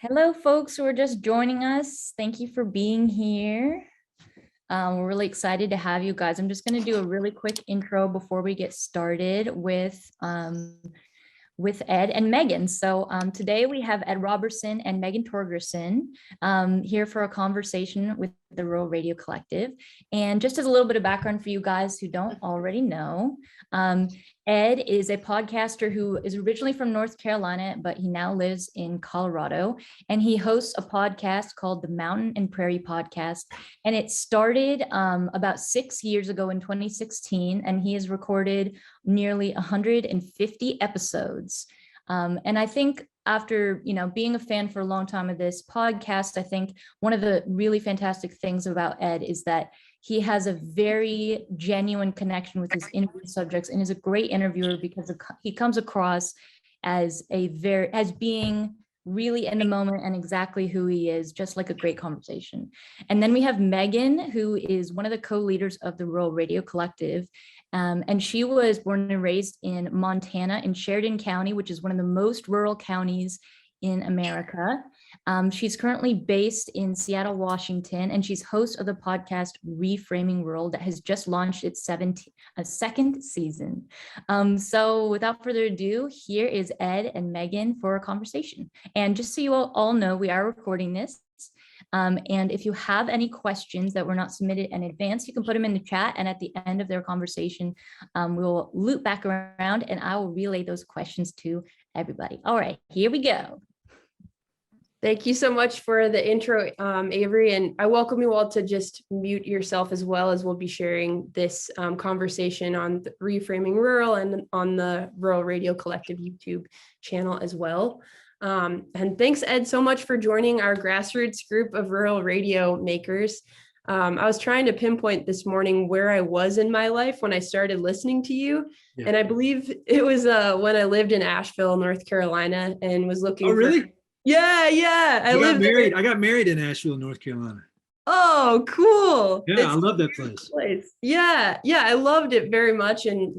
Hello, folks who are just joining us. Thank you for being here. We're really excited to have you guys. I'm just going to do a really quick intro before we get started with Ed and Megan. So today we have Ed Roberson and Megan Torgerson here for a conversation with the Rural Radio Collective. And just as a little bit of background for you guys who don't already know, Ed is a podcaster who is originally from North Carolina, but he now lives in Colorado. And he hosts a podcast called the Mountain and Prairie podcast. And it started about 6 years ago in 2016, and he has recorded nearly 150 episodes. And I think after, being a fan for a long time of this podcast, I think one of the really fantastic things about Ed is that he has a very genuine connection with his interview subjects and is a great interviewer because he comes across as being really in the moment and exactly who he is, just like a great conversation. And then we have Megan, who is one of the co-leaders of the Rural Radio Collective. And she was born and raised in Montana in Sheridan County, which is one of the most rural counties in America. She's currently based in Seattle, Washington, and she's host of the podcast Reframing Rural that has just launched its second season. So without further ado, here is Ed and Megan for a conversation. And just so you all know, we are recording this. And if you have any questions that were not submitted in advance, you can put them in the chat. And at the end of their conversation, we'll loop back around and I will relay those questions to everybody. All right, here we go. Thank you so much for the intro, Avery, and I welcome you all to just mute yourself as well, as we'll be sharing this conversation on the Reframing Rural and on the Rural Radio Collective YouTube channel as well. And thanks, Ed, so much for joining our grassroots group of rural radio makers. I was trying to pinpoint this morning where I was in my life when I started listening to you. Yeah. And I believe it was when I lived in Asheville, North Carolina, and was looking really? Yeah. I got married in Asheville, North Carolina. Oh, cool. Yeah, I love that place. Yeah, I loved it very much. And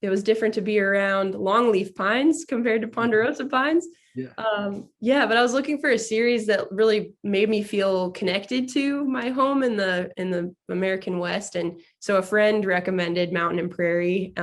it was different to be around longleaf pines compared to ponderosa pines. Yeah. But I was looking for a series that really made me feel connected to my home in the American West. And so a friend recommended Mountain and Prairie.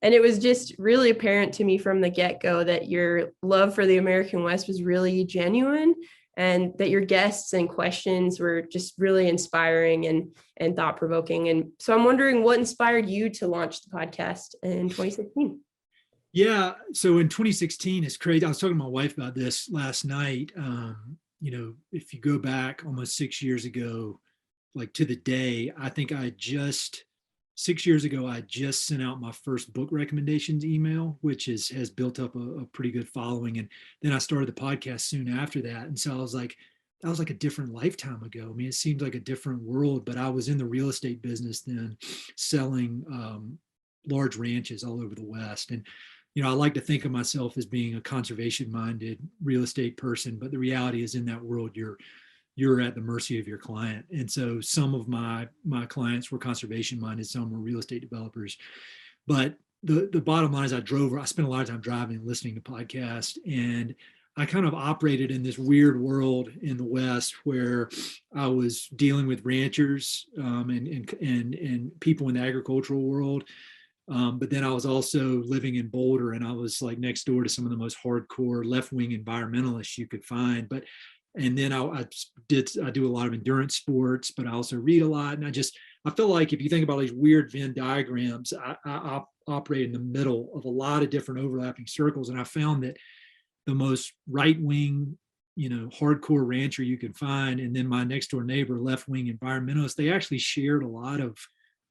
And it was just really apparent to me from the get-go that your love for the American West was really genuine, and that your guests and questions were just really inspiring and thought-provoking. And so I'm wondering what inspired you to launch the podcast in 2016? Yeah, so in 2016, it's crazy. I was talking to my wife about this last night. If you go back almost 6 years ago, like to the day, I think 6 years ago, I just sent out my first book recommendations email, which has built up a pretty good following. And then I started the podcast soon after that. And so I was like, that was like a different lifetime ago. I mean, it seemed like a different world, but I was in the real estate business then, selling large ranches all over the West. And, I like to think of myself as being a conservation-minded real estate person, but the reality is in that world, you're at the mercy of your client. And so some of my clients were conservation minded, some were real estate developers. But the bottom line is I spent a lot of time driving and listening to podcasts, and I kind of operated in this weird world in the West where I was dealing with ranchers and people in the agricultural world. But then I was also living in Boulder, and I was like next door to some of the most hardcore left-wing environmentalists you could find. And then I do a lot of endurance sports, but I also read a lot. And I feel like if you think about these weird Venn diagrams, I operate in the middle of a lot of different overlapping circles. And I found that the most right-wing, hardcore rancher you can find, and then my next door neighbor, left-wing environmentalist, they actually shared a lot of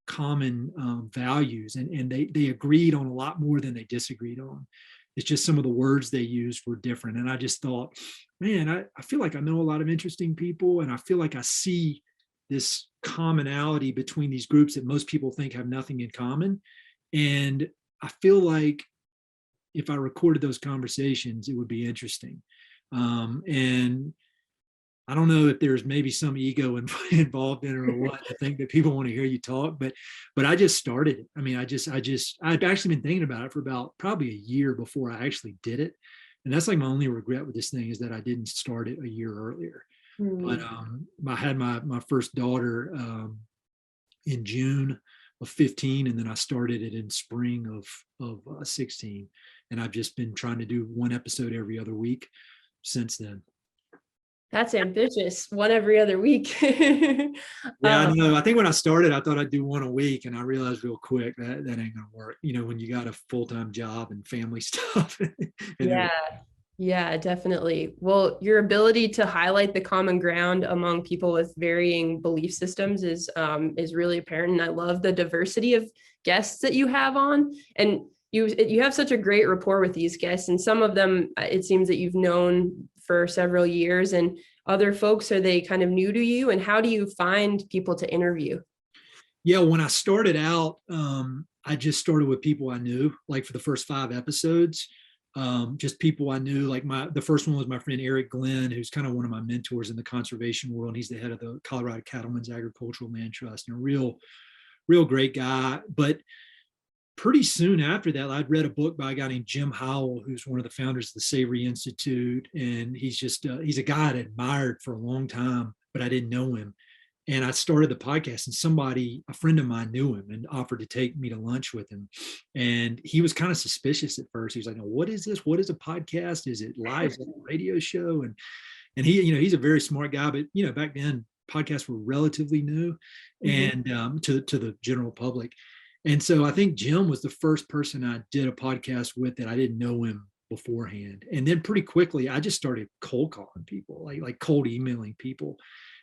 common values, and they agreed on a lot more than they disagreed on. It's just some of the words they used were different. And I just thought, man, I feel like I know a lot of interesting people, and I feel like I see this commonality between these groups that most people think have nothing in common. And I feel like if I recorded those conversations, it would be interesting. And I don't know if there's maybe some ego involved in it or what. I think that people want to hear you talk, but I just started it. I mean, I've actually been thinking about it for about probably a year before I actually did it. And that's like my only regret with this thing, is that I didn't start it a year earlier. But I had my first daughter in June of 15, and then I started it in spring of 16. And I've just been trying to do one episode every other week since then. That's ambitious. One every other week. Yeah, I know. I think when I started, I thought I'd do one a week, and I realized real quick that ain't gonna work. When you got a full-time job and family stuff. Yeah. Yeah, definitely. Well, your ability to highlight the common ground among people with varying belief systems is really apparent. And I love the diversity of guests that you have on. And you have such a great rapport with these guests. And some of them, it seems that you've known for several years, and other folks, are they kind of new to you? And how do you find people to interview? Yeah, when I started out, I just started with people I knew, like for the first 5 episodes. Just people I knew. Like the first one was my friend Eric Glenn, who's kind of one of my mentors in the conservation world. He's the head of the Colorado Cattlemen's Agricultural Land Trust, and a real great guy. But pretty soon after that, I'd read a book by a guy named Jim Howell, who's one of the founders of the Savory Institute. And he's a guy I'd admired for a long time, but I didn't know him. And I started the podcast, and a friend of mine knew him and offered to take me to lunch with him. And he was kind of suspicious at first. He was like, "No, what is this? What is a podcast? Is it live? Is it a radio show?" And he, he's a very smart guy, but back then podcasts were relatively new, and to the general public. And so I think Jim was the first person I did a podcast with that I didn't know him beforehand. And then pretty quickly, I just started cold calling people, like cold emailing people.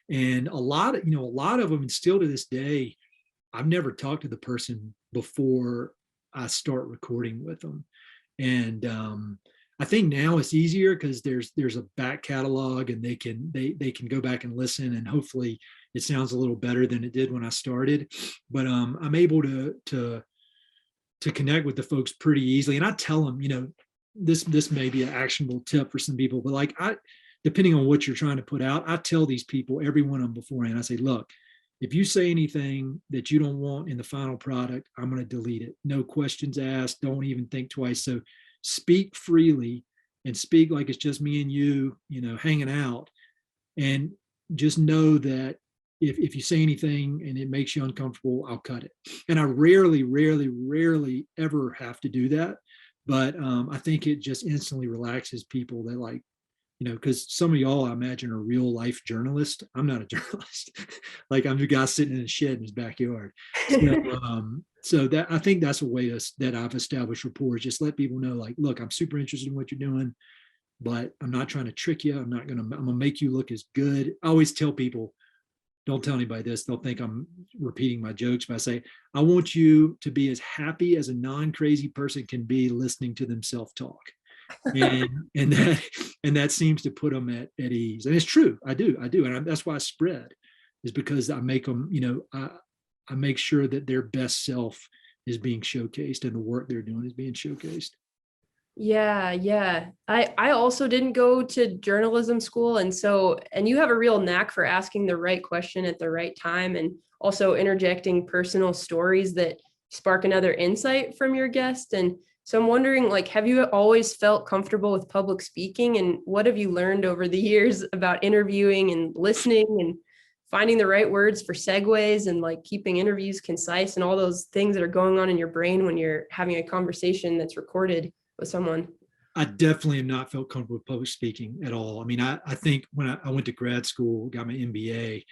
And a lot of them, and still to this day, I've never talked to the person before I start recording with them. And I think now it's easier because there's a back catalog, and they can go back and listen, and hopefully it sounds a little better than it did when I started. But I'm able to connect with the folks pretty easily. And I tell them, this may be an actionable tip for some people, but depending on what you're trying to put out, I tell these people, every one of them beforehand, I say, look, if you say anything that you don't want in the final product, I'm going to delete it. No questions asked. Don't even think twice. So speak freely, and speak like it's just me and you, hanging out. And just know that if you say anything and it makes you uncomfortable, I'll cut it. And I rarely ever have to do that. But I think it just instantly relaxes people that because some of y'all, I imagine, are real life journalists. I'm not a journalist. I'm the guy sitting in a shed in his backyard. So that, I think that's a way that I've established rapport. Just let people know, look, I'm super interested in what you're doing, but I'm not trying to trick you. I'm gonna make you look as good. I always tell people, don't tell anybody this. They'll think I'm repeating my jokes, but I say, I want you to be as happy as a non-crazy person can be listening to themselves talk. and that seems to put them at ease. And it's true. I do. And that's why I spread, is because I make them, I make sure that their best self is being showcased, and the work they're doing is being showcased. Yeah. I also didn't go to journalism school. And you have a real knack for asking the right question at the right time, and also interjecting personal stories that spark another insight from your guest. And so I'm wondering, have you always felt comfortable with public speaking, and what have you learned over the years about interviewing and listening and finding the right words for segues, and keeping interviews concise, and all those things that are going on in your brain when you're having a conversation that's recorded with someone? I definitely have not felt comfortable with public speaking at all. I mean, I think when I went to grad school, got my MBA,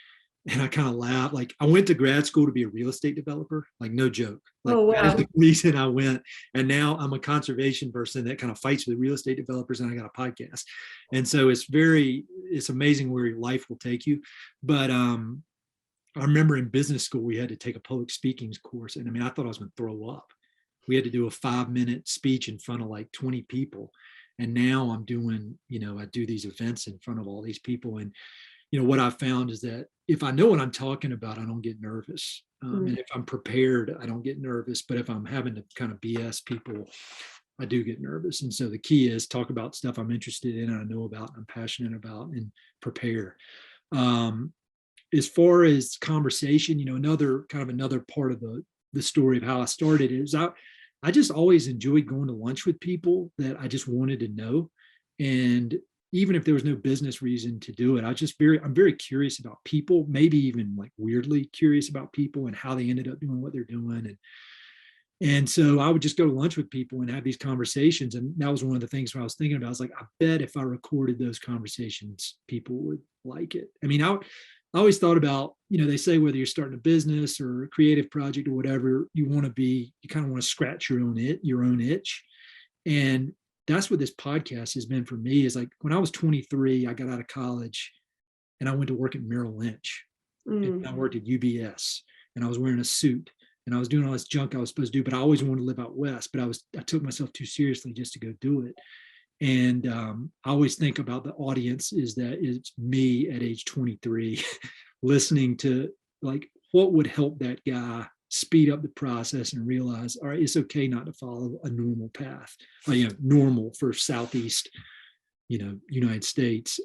and I kind of laughed. I went to grad school to be a real estate developer, no joke. Oh, wow. That is the reason I went. And now I'm a conservation person that kind of fights with real estate developers, and I got a podcast. And so it's amazing where your life will take you. But I remember in business school, we had to take a public speaking course. And I thought I was going to throw up. We had to do a 5-minute speech in front of 20 people. And now I'm doing, I do these events in front of all these people. And, what I've found is that if I know what I'm talking about, I don't get nervous. And if I'm prepared, I don't get nervous. But if I'm having to kind of BS people, I do get nervous. And so the key is talk about stuff I'm interested in, and I know about, and I'm passionate about, and prepare. As far as conversation, another part of the story of how I started is I just always enjoyed going to lunch with people that I just wanted to know. And even if there was no business reason to do it, I'm very curious about people, maybe even like weirdly curious about people and how they ended up doing what they're doing. And so I would just go to lunch with people and have these conversations. And that was one of the things where I was thinking about. I was like, I bet if I recorded those conversations, people would like it. I mean, I always thought about, they say whether you're starting a business or a creative project or whatever, you kind of want to scratch your own itch. And that's what this podcast has been for me. Is like when I was 23, I got out of college and I went to work at Merrill Lynch. And I worked at UBS and I was wearing a suit. And I was doing all this junk I was supposed to do, but I always wanted to live out west. But I took myself too seriously just to go do it. And I always think about the audience is that it's me at age 23, listening to like what would help that guy speed up the process and realize, all right, it's okay not to follow a normal path, normal for Southeast, United States.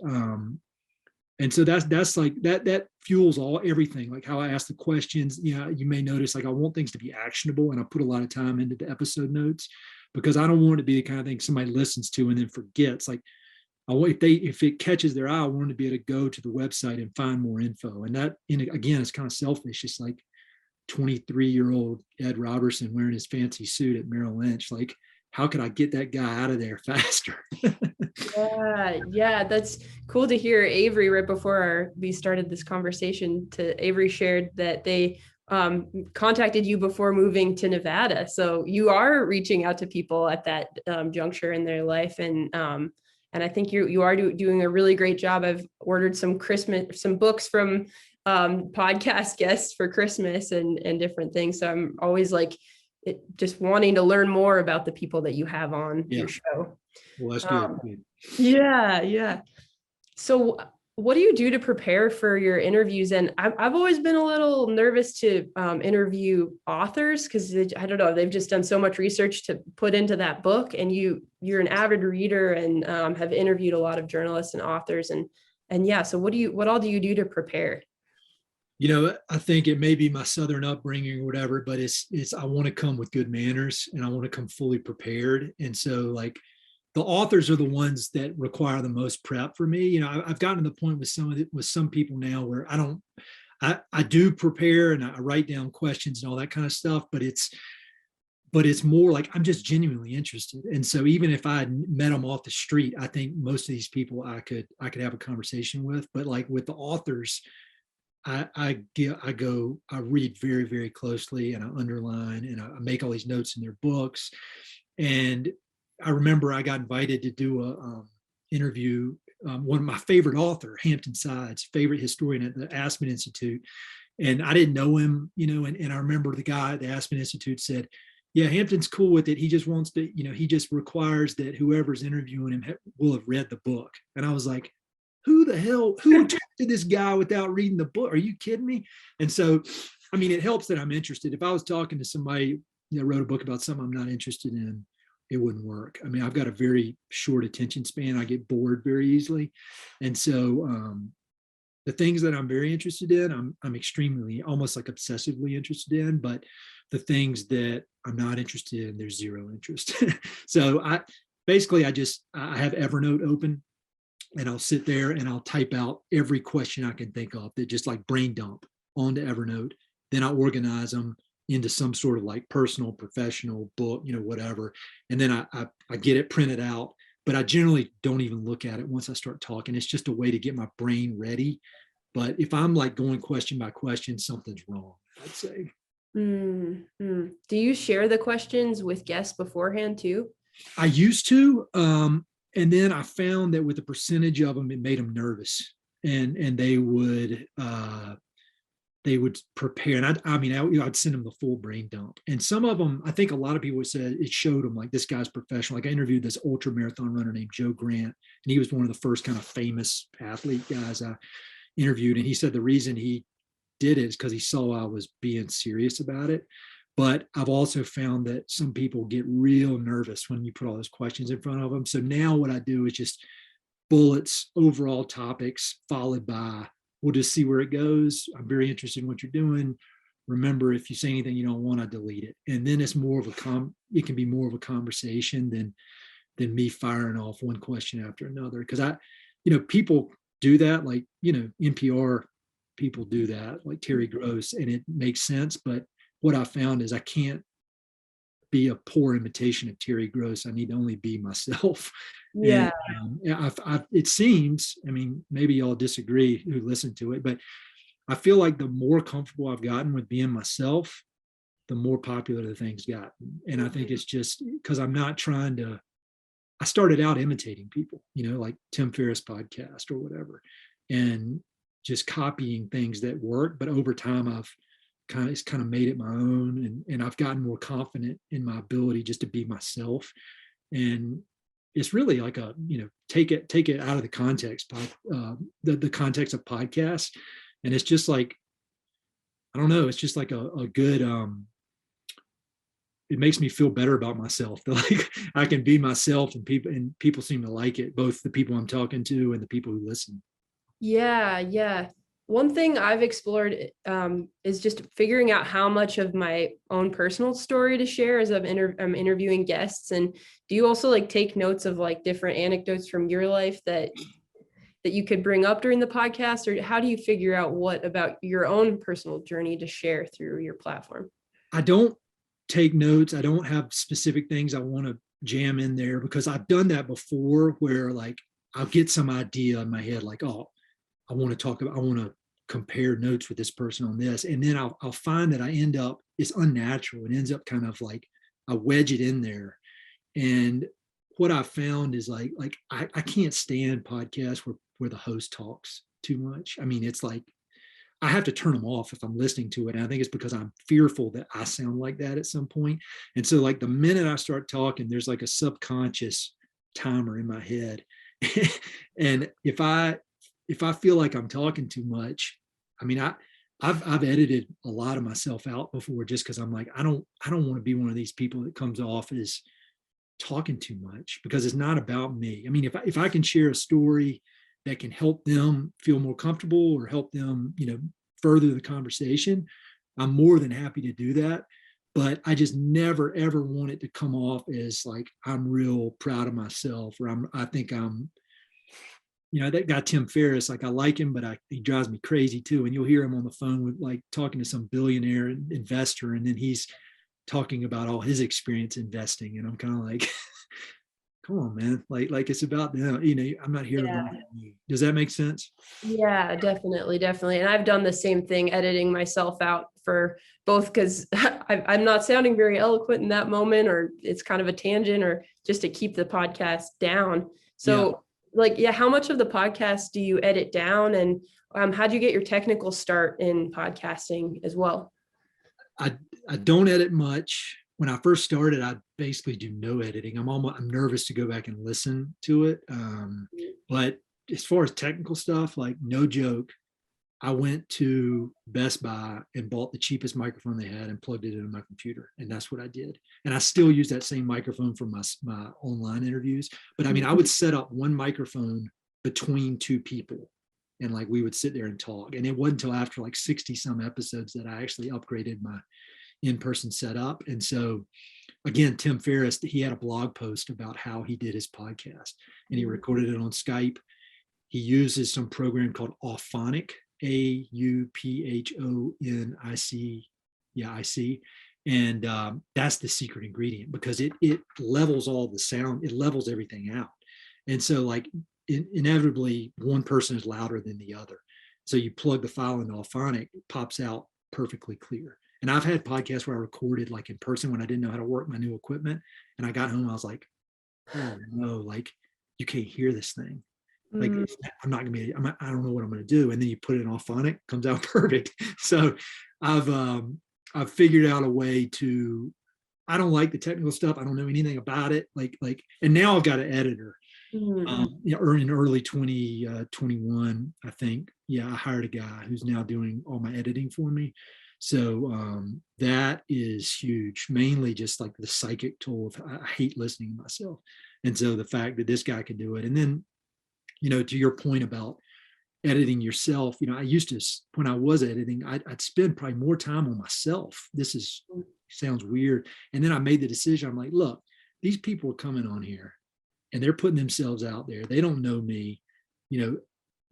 And so that's like that fuels everything, like how I ask the questions. You may notice like I want things to be actionable, and I put a lot of time into the episode notes because I don't want it to be the kind of thing somebody listens to and then forgets. Like if it catches their eye, I want them to be able to go to the website and find more info. And that, again, it's kind of selfish. It's like 23-year-old Ed Roberson wearing his fancy suit at Merrill Lynch. Like, how could I get that guy out of there faster? Yeah, that's cool to hear. Avery, right before we started this conversation, Avery shared that they contacted you before moving to Nevada. So you are reaching out to people at that juncture in their life, and I think you are doing a really great job. I've ordered some books from podcast guests for Christmas and different things. So I'm always like just wanting to learn more about the people that you have on your show. Well, that's good. Yeah. So what do you do to prepare for your interviews? And I've always been a little nervous to interview authors because I don't know, they've just done so much research to put into that book. And you're an avid reader and have interviewed a lot of journalists and authors. And yeah, so what all do you do to prepare? I think it may be my Southern upbringing or whatever, but it's I want to come with good manners and I want to come fully prepared. And so like the authors are the ones that require the most prep for me. I've gotten to the point with some people now where I do prepare and I write down questions and all that kind of stuff, but it's more like I'm just genuinely interested. And so even if I had met them off the street, I think most of these people I could have a conversation with. But like with the authors, I read very, very closely and I underline and I make all these notes in their books. And I remember I got invited to do a interview, one of my favorite author, Hampton Sides, favorite historian at the Aspen Institute. And I didn't know him, and I remember the guy at the Aspen Institute said, yeah, Hampton's cool with it. He just wants to, he just requires that whoever's interviewing him will have read the book. And I was like, who talked to this guy without reading the book? Are you kidding me? And so, I mean, it helps that I'm interested. If I was talking to somebody that wrote a book about something I'm not interested in, it wouldn't work. I mean, I've got a very short attention span. I get bored very easily. And so the things that I'm very interested in, I'm extremely, almost like obsessively interested in, but the things that I'm not interested in, there's zero interest. So I have Evernote open and I'll sit there and I'll type out every question I can think of that just like brain dump onto Evernote. Then I organize them into some sort of like personal, professional book, whatever. And then I get it printed out, but I generally don't even look at it once I start talking. It's just a way to get my brain ready. But if I'm like going question by question, something's wrong, I'd say. Mm-hmm. Do you share the questions with guests beforehand too? I used to. And then I found that with a percentage of them, it made them nervous, and they would prepare. And I'd send them the full brain dump. And some of them, I think a lot of people said it showed them like this guy's professional. Like I interviewed this ultra marathon runner named Joe Grant, and he was one of the first kind of famous athlete guys I interviewed. And he said the reason he did it is because he saw I was being serious about it. But I've also found that some people get real nervous when you put all those questions in front of them. So now what I do is just bullets, overall topics, followed by, we'll just see where it goes. I'm very interested in what you're doing. Remember, if you say anything you don't want, I delete it. And then it's it can be more of a conversation than me firing off one question after another. Because people do that, like, NPR people do that, like Terry Gross, and it makes sense. But what I found is I can't be a poor imitation of Terry Gross. I need to only be myself. Yeah. And it seems, I mean, maybe y'all disagree who listen to it, but I feel like the more comfortable I've gotten with being myself, the more popular the thing's gotten. And I think it's just because I started out imitating people, like Tim Ferriss podcast or whatever, and just copying things that work. But over time, it's kind of made it my own, and I've gotten more confident in my ability just to be myself. And it's really like take it out of the context, the context of podcasts. And it's just like, I don't know, it's just like a good, it makes me feel better about myself. Like I can be myself, and people seem to like it, both the people I'm talking to and the people who listen. Yeah. One thing I've explored is just figuring out how much of my own personal story to share as I'm interviewing guests. And do you also like take notes of like different anecdotes from your life that you could bring up during the podcast, or how do you figure out what about your own personal journey to share through your platform? I don't take notes. I don't have specific things I want to jam in there, because I've done that before, where like I'll get some idea in my head, like, oh, I want to compare notes with this person on this. And then I'll find that it's unnatural. It ends up kind of like I wedge it in there. And what I found is like I can't stand podcasts where the host talks too much. I mean, it's like I have to turn them off if I'm listening to it. And I think it's because I'm fearful that I sound like that at some point. And so like the minute I start talking, there's like a subconscious timer in my head. And if I feel like I'm talking too much, I mean, I've edited a lot of myself out before, just because I'm like, I don't want to be one of these people that comes off as talking too much, because it's not about me. I mean, if I can share a story that can help them feel more comfortable or help them, further the conversation, I'm more than happy to do that. But I just never, ever want it to come off as like, I'm real proud of myself, or I think I'm, that guy, Tim Ferriss, like I like him, but he drives me crazy too. And you'll hear him on the phone with like talking to some billionaire investor, and then he's talking about all his experience investing. And I'm kind of like, come on, man. Like it's about them, I'm not here to learn from you. Does that make sense? Yeah, definitely. And I've done the same thing, editing myself out for both, because I'm not sounding very eloquent in that moment, or it's kind of a tangent, or just to keep the podcast down. So how much of the podcast do you edit down, and how'd you get your technical start in podcasting as well? I don't edit much. When I first started, I basically do no editing. I'm nervous to go back and listen to it. But as far as technical stuff, like no joke, I went to Best Buy and bought the cheapest microphone they had and plugged it into my computer. And that's what I did. And I still use that same microphone for my online interviews. But I mean, I would set up one microphone between two people, and like we would sit there and talk. And it wasn't until after like 60 some episodes that I actually upgraded my in-person setup. And so again, Tim Ferriss, he had a blog post about how he did his podcast, and he recorded it on Skype. He uses some program called Auphonic, Auphonic. IC. And that's the secret ingredient, because it levels all the sound, it levels everything out. And so like inevitably one person is louder than the other. So you plug the file into Auphonic, it pops out perfectly clear. And I've had podcasts where I recorded like in person when I didn't know how to work my new equipment. And I got home, I was like, oh no, like you can't hear this thing. Like I'm not gonna be, I don't know what I'm gonna do. And then you put it in Auphonic, comes out perfect. So I've figured out a way to, I don't like the technical stuff. I don't know anything about it. And now I've got an editor. Or in early 2021, I think. Yeah, I hired a guy who's now doing all my editing for me. So that is huge, mainly just like the psychic tool of, I hate listening to myself. And so the fact that this guy can do it. And then, to your point about editing yourself, I used to, when I was editing, I'd spend probably more time on myself. Sounds weird. And then I made the decision. I'm like, look, these people are coming on here. and they're putting themselves out there. They don't know me. You know,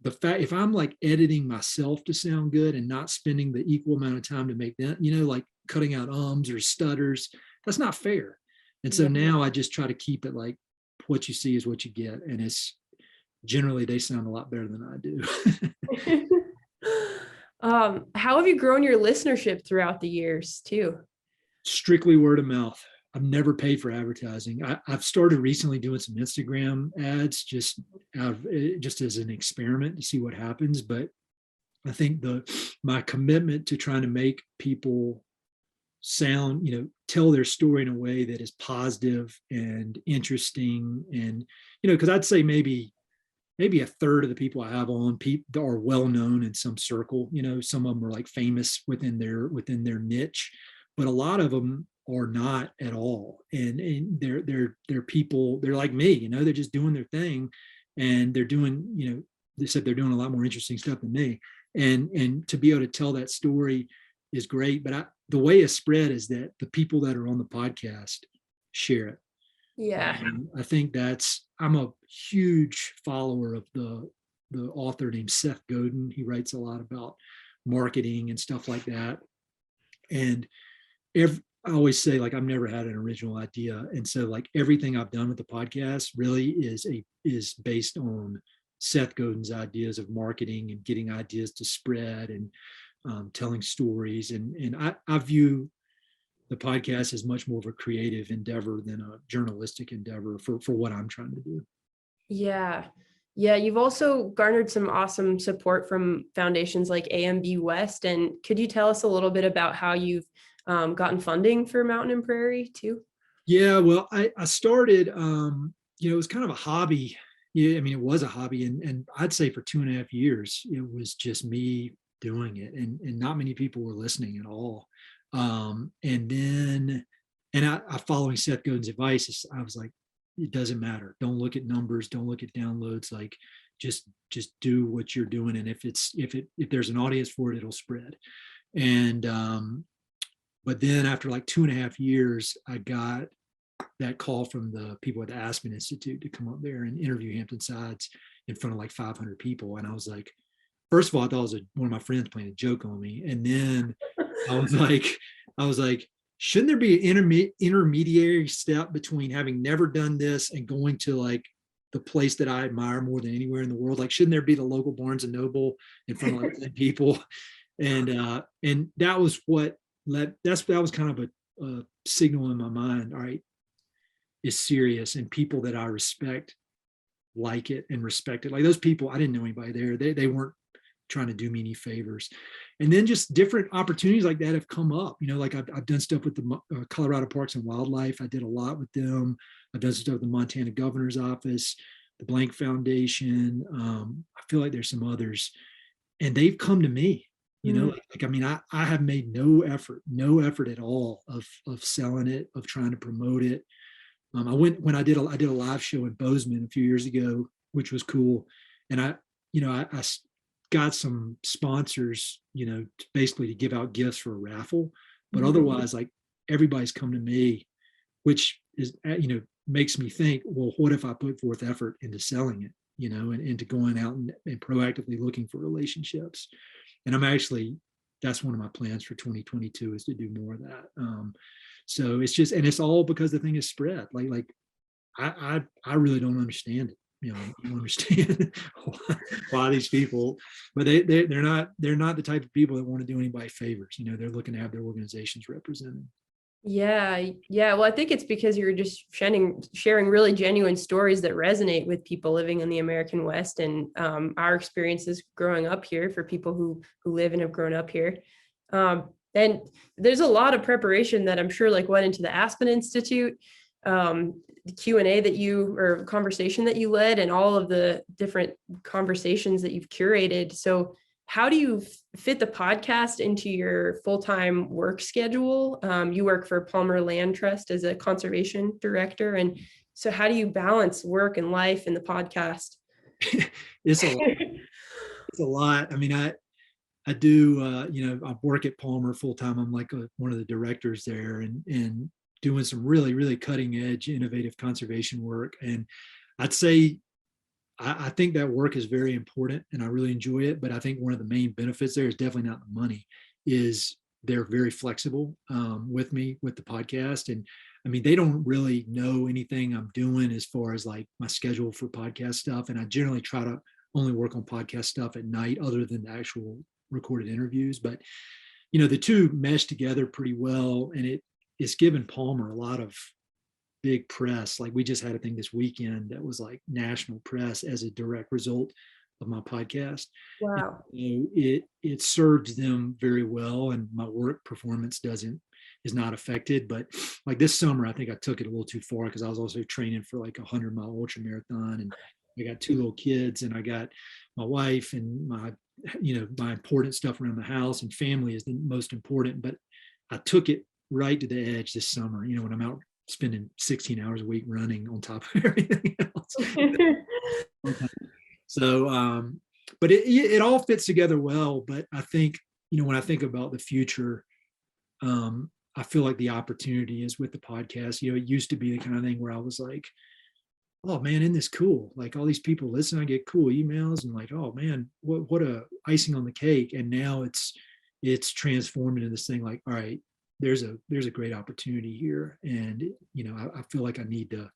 the fact, if I'm like editing myself to sound good and not spending the equal amount of time to make that, you know, like cutting out ums or stutters, that's not fair. And so now I just try to keep it like what you see is what you get. And it's generally, they sound a lot better than I do. How have you grown your listenership throughout the years too? Strictly word of mouth. I've never paid for advertising. I've started recently doing some Instagram ads just just as an experiment to see what happens. But I think my commitment to trying to make people sound, you know, tell their story in a way that is positive and interesting, and you know, because I'd say maybe a third of the people I have on are well known in some circle. You know, some of them are like famous within their niche, but a lot of them are not at all. And they're people, they're like me, you know, they're just doing their thing, and they're doing, you know, except they're doing a lot more interesting stuff than me. And to be able to tell that story is great. But the way it's spread is that the people that are on the podcast share it. Yeah. I think I'm a huge follower of the author named Seth Godin. He writes a lot about marketing and stuff like that. And I always say, like, I've never had an original idea. And so like everything I've done with the podcast really is based on Seth Godin's ideas of marketing and getting ideas to spread and telling stories. And I view the podcast is much more of a creative endeavor than a journalistic endeavor for what I'm trying to do. Yeah. Yeah. You've also garnered some awesome support from foundations like AMB West. And could you tell us a little bit about how you've gotten funding for Mountain and Prairie too? Yeah, well, I started, you know, it was kind of a hobby. Yeah, I mean, it was a hobby. And I'd say for 2.5 years, it was just me doing it. And not many people were listening at all. And then, I following Seth Godin's advice, I was like, it doesn't matter. Don't look at numbers. Don't look at downloads. Like, just do what you're doing. And if there's an audience for it, it'll spread. And, but then after like 2.5 years, I got that call from the people at the Aspen Institute to come up there and interview Hampton Sides in front of like 500 people. And I was like, first of all, I thought it was one of my friends playing a joke on me. And then I was like, shouldn't there be an intermediary step between having never done this and going to like the place that I admire more than anywhere in the world? Like, shouldn't there be the local Barnes and Noble in front of like 10 people? And that was what that was kind of a signal in my mind. All right, it's serious, and people that I respect like it and respect it. Like those people, I didn't know anybody there. They weren't trying to do me any favors. And then just different opportunities like that have come up. You know, like I've done stuff with the Colorado Parks and Wildlife. I did a lot with them. I've done stuff with the Montana Governor's Office, the Blank Foundation. I feel like there's some others, and they've come to me. You know, like I mean, I have made no effort at all of selling it, of trying to promote it. I did a live show in Bozeman a few years ago, which was cool, and I got some sponsors, you know, basically to give out gifts for a raffle, but otherwise, like everybody's come to me, which is, you know, makes me think, well, what if I put forth effort into selling it, you know, and into going out and proactively looking for relationships. And that's one of my plans for 2022 is to do more of that. So it's just, and it's all because the thing is spread. Like I really don't understand it. You know, I don't understand why these people, but they're not the type of people that want to do anybody favors. You know, they're looking to have their organizations represented. Yeah. Well, I think it's because you're just sharing really genuine stories that resonate with people living in the American West, and our experiences growing up here for people who live and have grown up here. And there's a lot of preparation that I'm sure like went into the Aspen Institute, the Q&A or conversation that you led, and all of the different conversations that you've curated. So how do you fit the podcast into your full-time work schedule? You work for Palmer Land Trust as a conservation director. And so how do you balance work and life in the podcast? It's a lot. I mean, I do, you know, I work at Palmer full-time. I'm like one of the directors there, and doing some really, really cutting edge, innovative conservation work. And I'd say I think that work is very important and I really enjoy it. But I think one of the main benefits there is definitely not the money, is they're very flexible with me with the podcast. And I mean, they don't really know anything I'm doing as far as like my schedule for podcast stuff. And I generally try to only work on podcast stuff at night other than the actual recorded interviews. But, the two mesh together pretty well. And it's given Palmer a lot of big press. Like we just had a thing this weekend that was like national press as a direct result of my podcast. Wow. And it serves them very well, and my work performance is not affected. But like this summer, I think I took it a little too far because I was also training for like 100-mile ultra marathon, and I got 2 little kids, and I got my wife and my important stuff around the house, and family is the most important. But I took it right to the edge this summer, when I'm out spending 16 hours a week running on top of everything else. So, but it all fits together well. But I think, when I think about the future, I feel like the opportunity is with the podcast. It used to be the kind of thing where I was like, oh man, isn't this cool? Like all these people listen, I get cool emails, and like, oh man, what a icing on the cake. And now it's transformed into this thing like, all right, there's a great opportunity here. And, I feel like I need to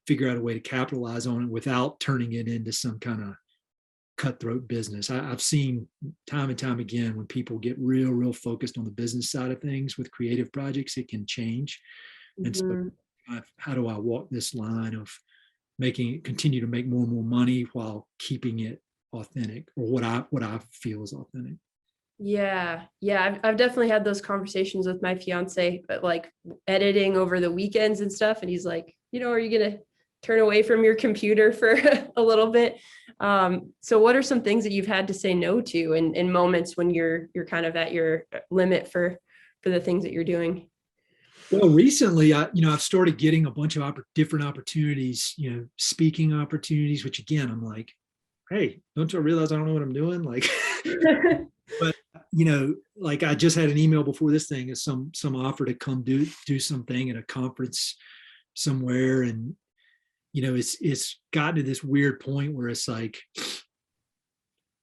figure out a way to capitalize on it without turning it into some kind of cutthroat business. I've seen time and time again when people get real focused on the business side of things with creative projects, it can change. And so how do I walk this line of making it continue to make more and more money while keeping it authentic, or what I feel is authentic? Yeah. I've definitely had those conversations with my fiance, but like editing over the weekends and stuff. And he's like, are you going to turn away from your computer for a little bit? So what are some things that you've had to say no to in moments when you're kind of at your limit for the things that you're doing? Well, recently, I've started getting a bunch of different opportunities, speaking opportunities, which again, I'm like, hey, don't you realize I don't know what I'm doing? Like, but like I just had an email before this thing is some offer to come do something at a conference somewhere. And, it's gotten to this weird point where it's like,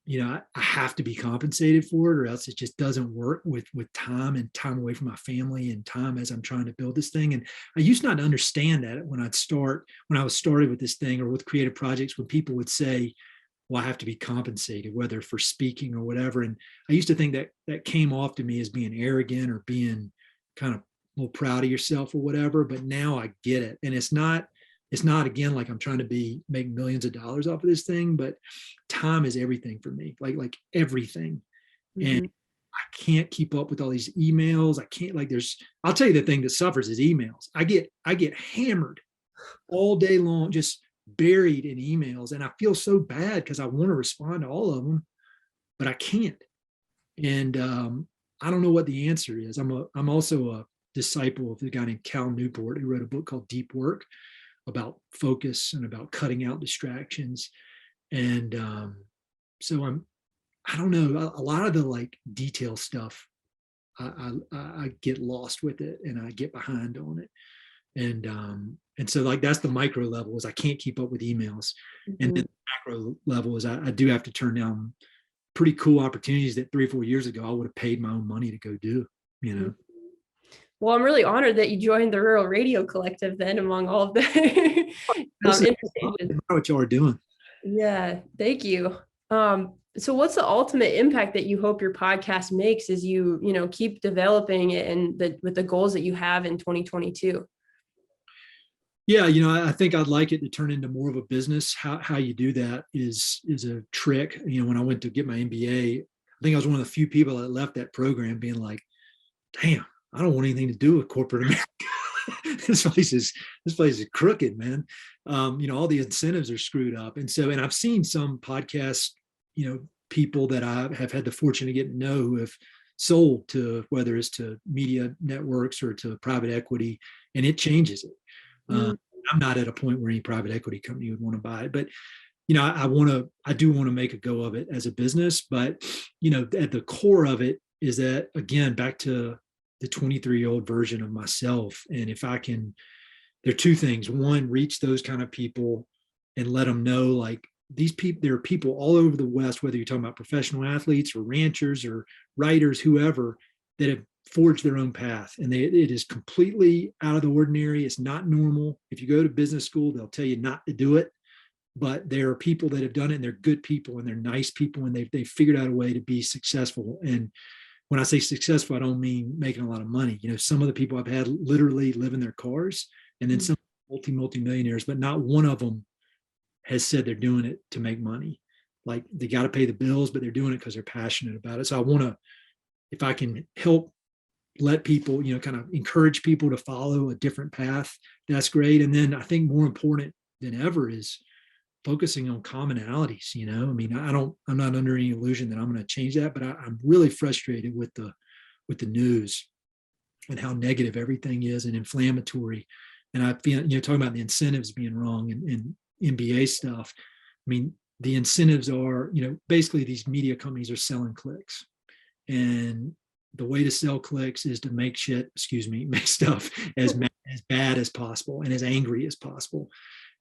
I have to be compensated for it, or else it just doesn't work with time and time away from my family and time as I'm trying to build this thing. And I used not to understand that when I was started with this thing or with creative projects, when people would say, well, I have to be compensated, whether for speaking or whatever. And I used to think that came off to me as being arrogant or being kind of a little proud of yourself or whatever. But now I get it. And it's not again, like I'm trying to make millions of dollars off of this thing, but time is everything for me, like everything. Mm-hmm. And I can't keep up with all these emails. I can't, I'll tell you the thing that suffers is emails. I get hammered all day long, just buried in emails. And I feel so bad because I want to respond to all of them, but I can't. And I don't know what the answer is. I'm also a disciple of the guy named Cal Newport, who wrote a book called Deep Work, about focus and about cutting out distractions. And so I don't know, a lot of the like detail stuff, I get lost with it and I get behind on it. And so like that's the micro level, is I can't keep up with emails. Mm-hmm. And then the macro level is I do have to turn down pretty cool opportunities that 3 or 4 years ago I would have paid my own money to go do, Mm-hmm. Well, I'm really honored that you joined the Rural Radio Collective then, among all of the invitations. What y'all are doing. Yeah, thank you. So what's the ultimate impact that you hope your podcast makes as you keep developing it and with the goals that you have in 2022? Yeah, I think I'd like it to turn into more of a business. How you do that is a trick. When I went to get my MBA, I think I was one of the few people that left that program being like, damn, I don't want anything to do with corporate America. This place is crooked, man. All the incentives are screwed up. And I've seen some podcast, people that I have had the fortune to get to know who have sold to, whether it's to media networks or to private equity, and it changes it. I'm not at a point where any private equity company would want to buy it, but I do want to make a go of it as a business. But at the core of it is that, again, back to the 23-year-old version of myself. And if I can, there are two things. One, reach those kind of people and let them know, like, these people, there are people all over the West, whether you're talking about professional athletes or ranchers or writers, whoever, that have forged their own path. And it is completely out of the ordinary. It's not normal. If you go to business school, they'll tell you not to do it. But there are people that have done it, and they're good people, and they're nice people, and they've figured out a way to be successful. And when I say successful, I don't mean making a lot of money. Some of the people I've had literally live in their cars, and then some multi-millionaires, but not one of them has said they're doing it to make money. Like, they got to pay the bills, but they're doing it because they're passionate about it. So I want to, if I can help let people, kind of encourage people to follow a different path, that's great. And then I think more important than ever is focusing on commonalities. I mean, I'm not under any illusion that I'm going to change that, but I'm really frustrated with the news and how negative everything is and inflammatory. And I feel, talking about the incentives being wrong and NBA stuff. I mean, the incentives are, basically these media companies are selling clicks, and the way to sell clicks is to make stuff as bad as possible and as angry as possible.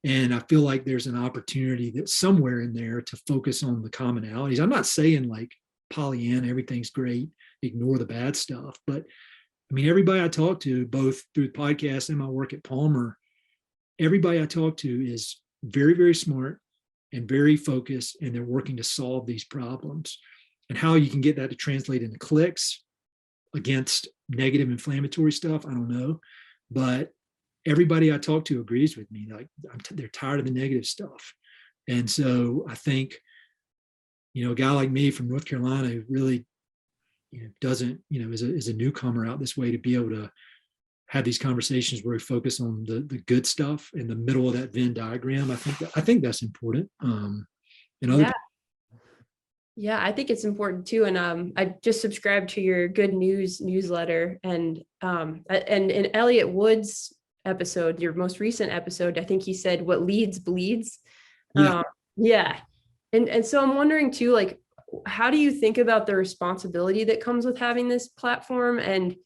And I feel like there's an opportunity that somewhere in there to focus on the commonalities. I'm not saying like Pollyanna, everything's great, ignore the bad stuff. But I mean, everybody I talk to, both through the podcast and my work at Palmer, everybody I talk to is very, very smart and very focused, and they're working to solve these problems. And how you can get that to translate into clicks against negative inflammatory stuff, I don't know. But everybody I talk to agrees with me. Like, they're tired of the negative stuff. And so I think, a guy like me from North Carolina who really, doesn't, is a newcomer out this way, to be able to have these conversations where we focus on the good stuff in the middle of that Venn diagram. I think that's important. Yeah, I think it's important too. And I just subscribed to your Good News newsletter, and in Elliot Wood's episode, your most recent episode, I think he said, "What leads bleeds." Yeah. And so I'm wondering too, like, how do you think about the responsibility that comes with having this platform, and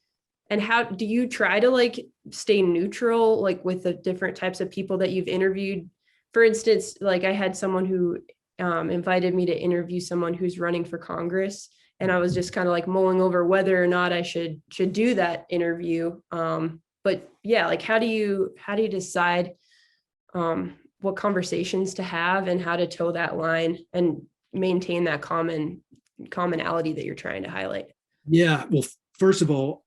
how do you try to like stay neutral, like with the different types of people that you've interviewed? For instance, like I had someone who invited me to interview someone who's running for Congress, and I was just kind of like mulling over whether or not I should do that interview. But yeah, like how do you decide what conversations to have and how to toe that line and maintain that commonality that you're trying to highlight? Yeah. Well, first of all,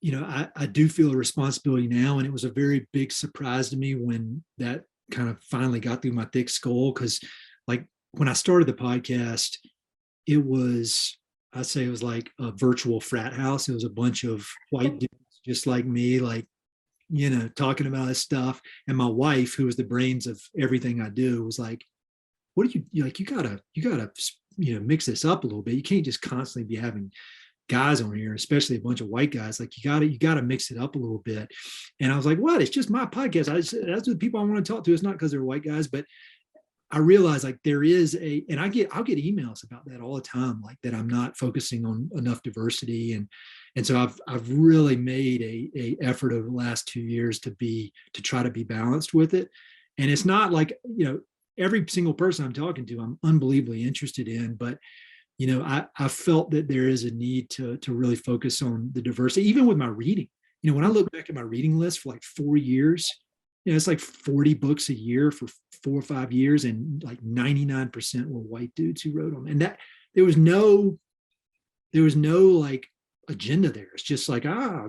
I do feel a responsibility now, and it was a very big surprise to me when that kind of finally got through my thick skull. Because like when I started the podcast, I'd say it was like a virtual frat house. It was a bunch of white dudes just like me, like, talking about this stuff. And my wife, who was the brains of everything I do, was like, what do you like? You gotta, mix this up a little bit. You can't just constantly be having guys on here, especially a bunch of white guys. Like, you gotta mix it up a little bit. And I was like, what? It's just my podcast. That's the people I want to talk to. It's not because they're white guys, but I realized like there is and I'll get emails about that all the time, like that I'm not focusing on enough diversity. And so I've really made a effort over the last 2 years to try to be balanced with it. And it's not like, every single person I'm talking to, I'm unbelievably interested in, but I felt that there is a need to really focus on the diversity, even with my reading. When I look back at my reading list for like 4 years, it's like 40 books a year for 4 or 5 years, and like 99% were white dudes who wrote them. And that there was no like agenda there. It's just like,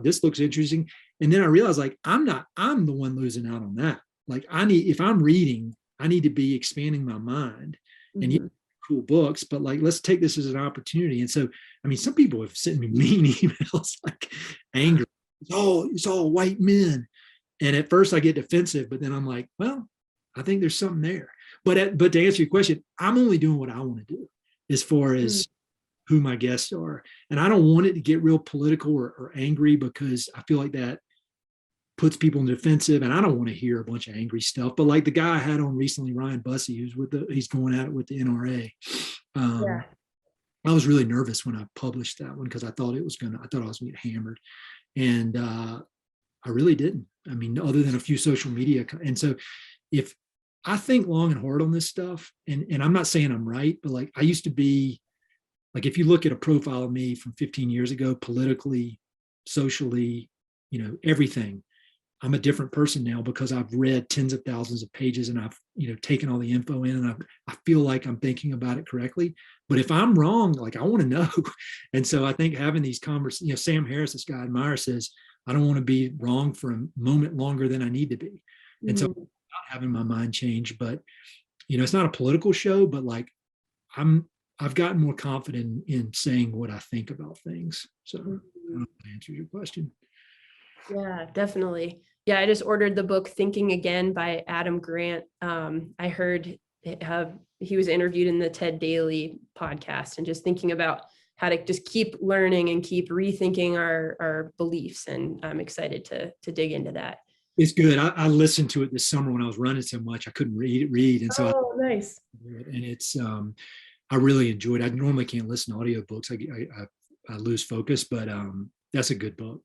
this looks interesting. And then I realized like, I'm the one losing out on that. Like if I'm reading, I need to be expanding my mind. And cool books, but like, let's take this as an opportunity. And so, I mean, some people have sent me mean emails, like angry. It's all white men. And at first I get defensive, but then I'm like, well, I think there's something there. But to answer your question, I'm only doing what I want to do as far as who my guests are. And I don't want it to get real political or angry, because I feel like that puts people in defensive, and I don't want to hear a bunch of angry stuff. But like the guy I had on recently, Ryan Bussey, he's going at it with the NRA. I was really nervous when I published that one, because I thought I was going to get hammered. And I really didn't. I mean, other than a few social media. And so if I think long and hard on this stuff. And I'm not saying I'm right, but like I used to be, like if you look at a profile of me from 15 years ago, politically, socially, everything, I'm a different person now because I've read tens of thousands of pages and I've, taken all the info in, and I feel like I'm thinking about it correctly. But if I'm wrong, like I want to know. And so I think having these conversations, Sam Harris, this guy I admire, says, I don't want to be wrong for a moment longer than I need to be. And so not having my mind change, but it's not a political show, but like I've gotten more confident in saying what I think about things. So I don't know if that answers your question. Yeah, definitely. Yeah, I just ordered the book Thinking Again by Adam Grant. I heard he was interviewed in the Ted Daily podcast, and just thinking about how to just keep learning and keep rethinking our beliefs. And I'm excited to dig into that. It's good. I listened to it this summer when I was running so much I couldn't read. And so nice. And it's I really enjoyed it. I normally can't listen to audiobooks. I lose focus, but that's a good book.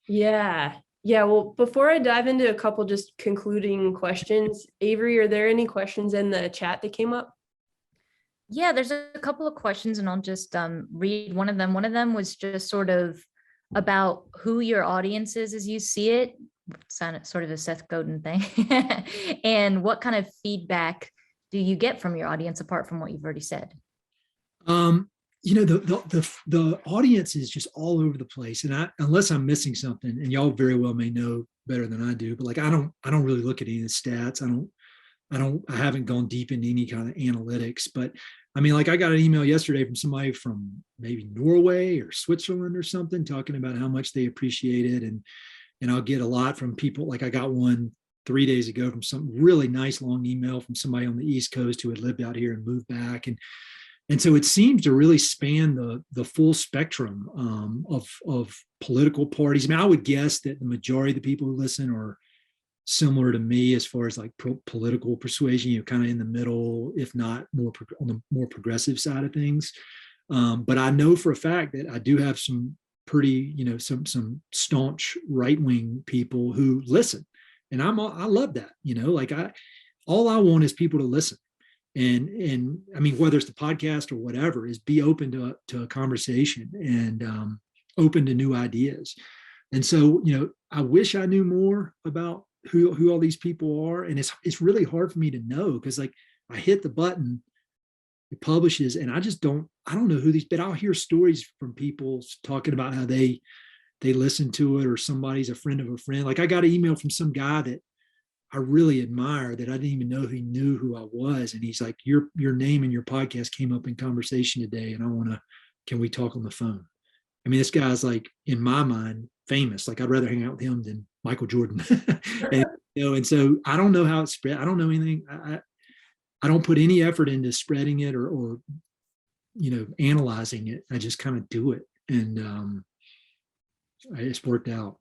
Yeah. Well, before I dive into a couple just concluding questions, Avery, are there any questions in the chat that came up? Yeah, there's a couple of questions, and I'll just read one of them. One of them was just sort of about who your audience is as you see it. Sounded sort of a Seth Godin thing. And what kind of feedback do you get from your audience apart from what you've already said? The audience is just all over the place, and unless I'm missing something, and y'all very well may know better than I do, but like I don't really look at any of the stats. I haven't gone deep into any kind of analytics, but I mean, like I got an email yesterday from somebody from maybe Norway or Switzerland or something talking about how much they appreciate it, and I'll get a lot from people. Like I got one 3 days ago from some really nice long email from somebody on the East Coast who had lived out here and moved back, and so it seems to really span the full spectrum of political parties. I mean, I would guess that the majority of the people who listen are similar to me as far as like political persuasion, kind of in the middle, if not more on the more progressive side of things. But I know for a fact that I do have some pretty, some staunch right-wing people who listen, and I love that. Like all I want is people to listen. And I mean, whether it's the podcast or whatever, is be open to a conversation and open to new ideas. And so, I wish I knew more about who all these people are. And it's really hard for me to know, because like I hit the button, it publishes, and I don't know who these, but I'll hear stories from people talking about how they listen to it, or somebody's a friend of a friend. Like I got an email from some guy that I really admire that I didn't even know he knew who I was. And he's like, your name and your podcast came up in conversation today, and can we talk on the phone? I mean, this guy's like, in my mind, famous. Like I'd rather hang out with him than Michael Jordan. and so I don't know how it's spread. I don't know anything. I don't put any effort into spreading it or analyzing it. I just kind of do it. And it's worked out.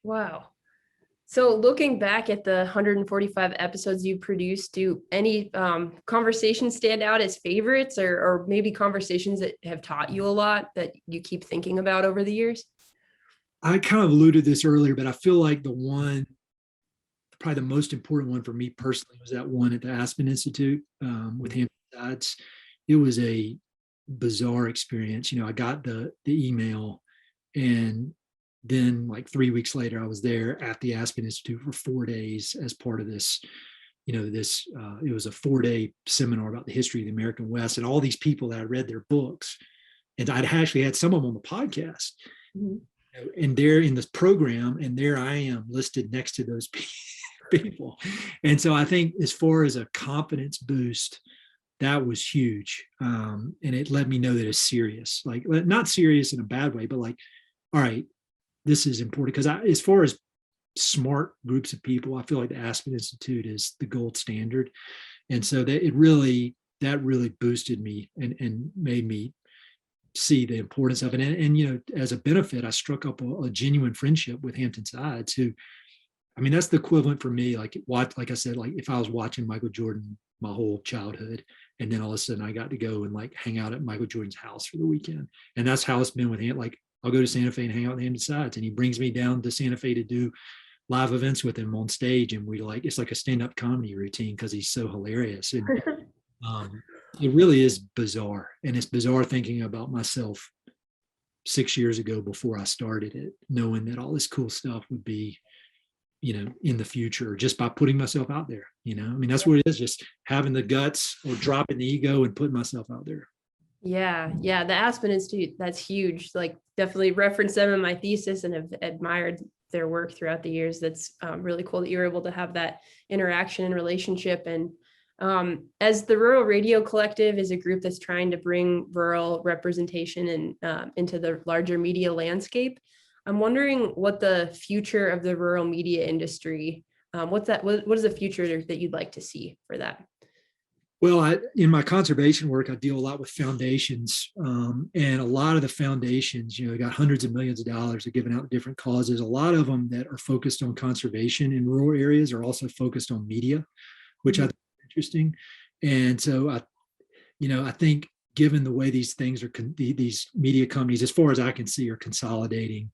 Wow. So looking back at the 145 episodes you produced, do any conversations stand out as favorites, or maybe conversations that have taught you a lot that you keep thinking about over the years? I kind of alluded this earlier, but I feel like probably the most important one for me personally was that one at the Aspen Institute with Hampton Sides. It was a bizarre experience. I got the email, and then like 3 weeks later, I was there at the Aspen Institute for 4 days as part of this, it was a 4-day seminar about the history of the American West, and all these people that I read their books, and I'd actually had some of them on the podcast. Mm-hmm. And they're in this program, and there I am listed next to those people. And so I think as far as a confidence boost, that was huge. And it let me know that it's serious, like not serious in a bad way, but like, all right, this is important. Because as far as smart groups of people, I feel like the Aspen Institute is the gold standard. And so that really boosted me and made me see the importance of it. And as a benefit, I struck up a genuine friendship with Hampton Sides, who, I mean, that's the equivalent for me. Like I said, like if I was watching Michael Jordan my whole childhood, and then all of a sudden I got to go and like hang out at Michael Jordan's house for the weekend. And that's how it's been with him. Like I'll go to Santa Fe and hang out with Hampton Sides, and he brings me down to Santa Fe to do live events with him on stage, and it's like a stand-up comedy routine because he's so hilarious. And it really is bizarre, and it's bizarre thinking about myself 6 years ago before I started it, knowing that all this cool stuff would be, in the future, just by putting myself out there. I mean, that's what it is, just having the guts or dropping the ego and putting myself out there. Yeah. The Aspen Institute, that's huge. Like, definitely reference them in my thesis and have admired their work throughout the years. That's really cool that you were able to have that interaction and relationship. And as the Rural Radio Collective is a group that's trying to bring rural representation and into the larger media landscape, I'm wondering what the future of the rural media industry, what is the future that you'd like to see for that? Well, in my conservation work, I deal a lot with foundations, and a lot of the foundations, got hundreds of millions of dollars are given out to different causes. A lot of them that are focused on conservation in rural areas are also focused on media, which I think is interesting. And so I think given the way these things are, these media companies, as far as I can see, are consolidating,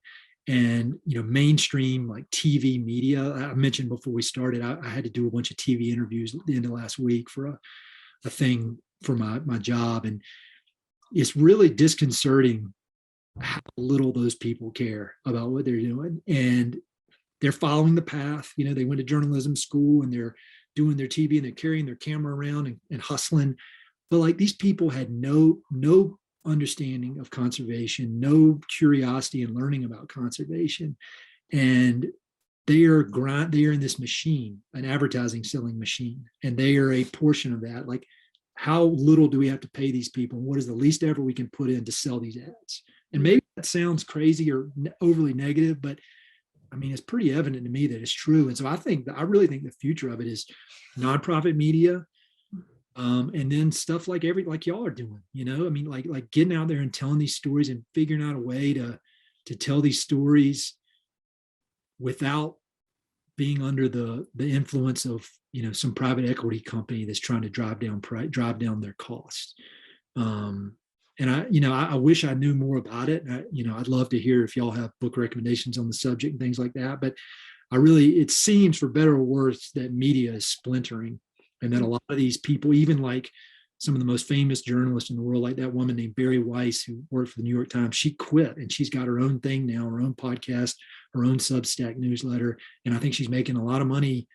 and mainstream like TV media. I mentioned before we started, I had to do a bunch of TV interviews at the end of last week for a thing for my job, and it's really disconcerting how little those people care about what they're doing, and they're following the path. They went to journalism school and they're doing their TV and they're carrying their camera around and hustling, but like these people had no understanding of conservation, no curiosity in learning about conservation, and they are in this machine, an advertising selling machine, and they are a portion of that. Like, how little do we have to pay these people, and what is the least effort we can put in to sell these ads? And maybe that sounds crazy or overly negative, but I mean, it's pretty evident to me that it's true. And so I really think the future of it is nonprofit media, and then stuff like y'all are doing. I mean, like getting out there and telling these stories and figuring out a way to tell these stories without being under the influence of some private equity company that's trying to drive down their costs. And I wish I knew more about it. I'd love to hear if y'all have book recommendations on the subject and things like that. But it seems, for better or worse, that media is splintering, and that a lot of these people, even like some of the most famous journalists in the world, like that woman named Barry Weiss, who worked for the New York Times, she quit, and she's got her own thing now, her own podcast, her own Substack newsletter. And I think she's making a lot of money,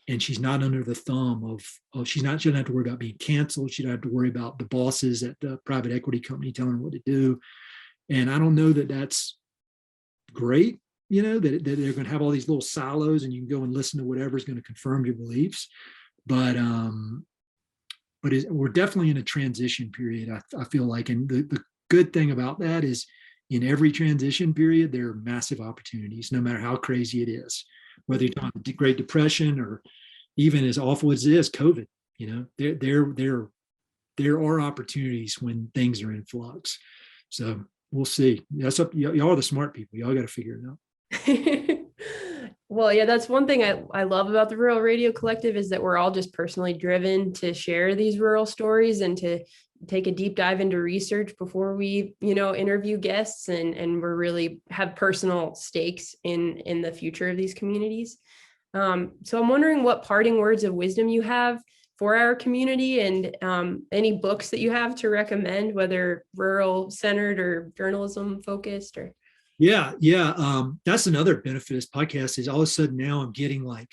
and she's not under the thumb of she doesn't have to worry about being canceled. She doesn't have to worry about the bosses at the private equity company telling her what to do. And I don't know that that's great, that they're going to have all these little silos and you can go and listen to whatever is going to confirm your beliefs. But we're definitely in a transition period, I feel like. And the good thing about that is, in every transition period, there are massive opportunities, no matter how crazy it is. Whether you're talking about the Great Depression or even as awful as it is, COVID, there are opportunities when things are in flux. So we'll see. That's up. Y'all are the smart people. Y'all got to figure it out. Well, yeah, that's one thing I love about the Rural Radio Collective, is that we're all just personally driven to share these rural stories and to take a deep dive into research before we, interview guests, and we're really have personal stakes in the future of these communities. So I'm wondering what parting words of wisdom you have for our community, and any books that you have to recommend, whether rural centered or journalism focused. Or Yeah. That's another benefit of this podcast, is all of a sudden now I'm getting I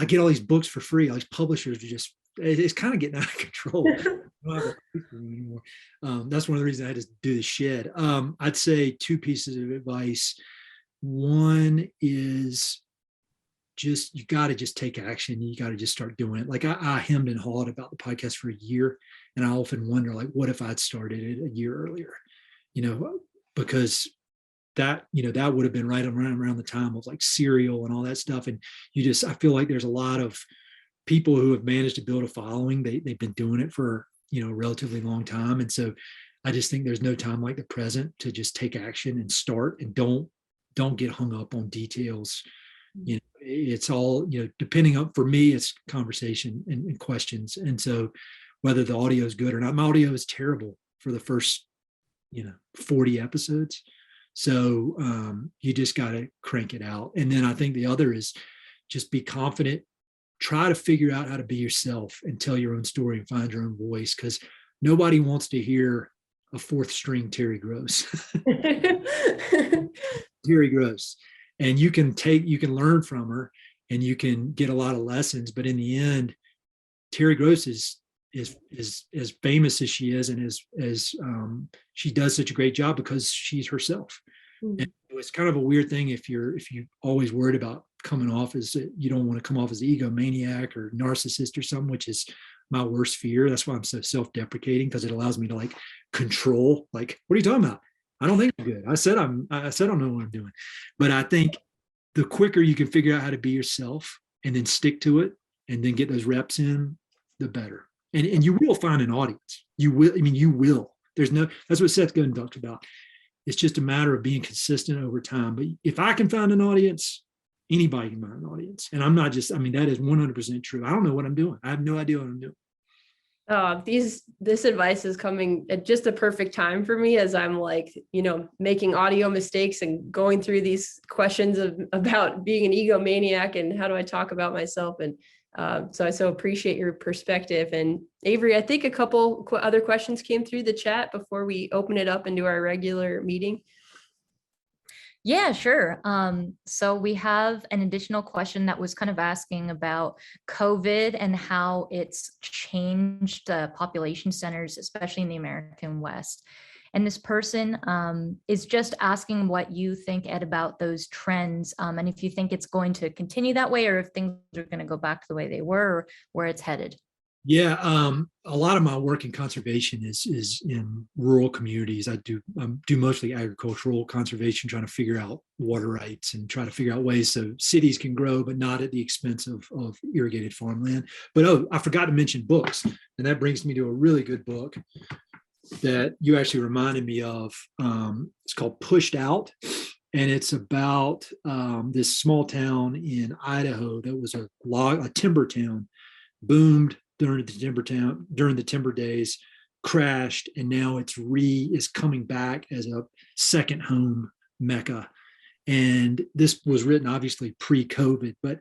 get all these books for free. All these publishers are just, it's kind of getting out of control. I don't have a pay for them anymore. That's one of the reasons I had to do the shed. I'd say two pieces of advice. One is just, you got to just take action. You got to just start doing it. Like I hemmed and hawed about the podcast for a year, and I often wonder, like, what if I'd started it a year earlier? Because that would have been right around the time of like Serial and all that stuff. And I feel like there's a lot of people who have managed to build a following. They've been doing it for a relatively long time, and so I just think there's no time like the present to just take action and start, and don't get hung up on details. It's all depending on, for me, it's conversation and questions. And so whether the audio is good or not, my audio is terrible for the first 40 episodes. So you just got to crank it out. And then I think the other is just be confident, try to figure out how to be yourself and tell your own story and find your own voice, because nobody wants to hear a fourth string Terry Gross. Terry Gross. And you can learn from her and you can get a lot of lessons, but in the end, Terry Gross is as famous as she is, and as she does such a great job because she's herself. Mm-hmm. And it's kind of a weird thing if you always worried about coming off as, you don't want to come off as an egomaniac or narcissist or something, which is my worst fear. That's why I'm so self-deprecating, because it allows me to like control, like, what are you talking about? I don't think I'm good. I said I don't know what I'm doing. But I think the quicker you can figure out how to be yourself and then stick to it and then get those reps in, the better. And you will find an audience. You will. That's what Seth Godin talked about. It's just a matter of being consistent over time. But if I can find an audience, anybody can find an audience. And I'm not just, that is 100% true. I don't know what I'm doing. I have no idea what I'm doing. This advice is coming at just a perfect time for me, as I'm like, making audio mistakes and going through these questions about being an egomaniac and how do I talk about myself. And so I so appreciate your perspective. And Avery, I think a couple other questions came through the chat before we open it up into our regular meeting. Yeah, sure. So we have an additional question that was kind of asking about COVID and how it's changed population centers, especially in the American West. And this person is just asking what you think, Ed, about those trends, and if you think it's going to continue that way, or if things are going to go back to the way they were, or where it's headed. Yeah, a lot of my work in conservation is in rural communities. I do mostly agricultural conservation, trying to figure out water rights and try to figure out ways so cities can grow, but not at the expense of irrigated farmland. But I forgot to mention books, and that brings me to a really good book that you actually reminded me of. It's called Pushed Out, and it's about this small town in Idaho that was a timber town, boomed during the timber days, crashed, and now is coming back as a second home mecca. And this was written obviously pre-COVID, but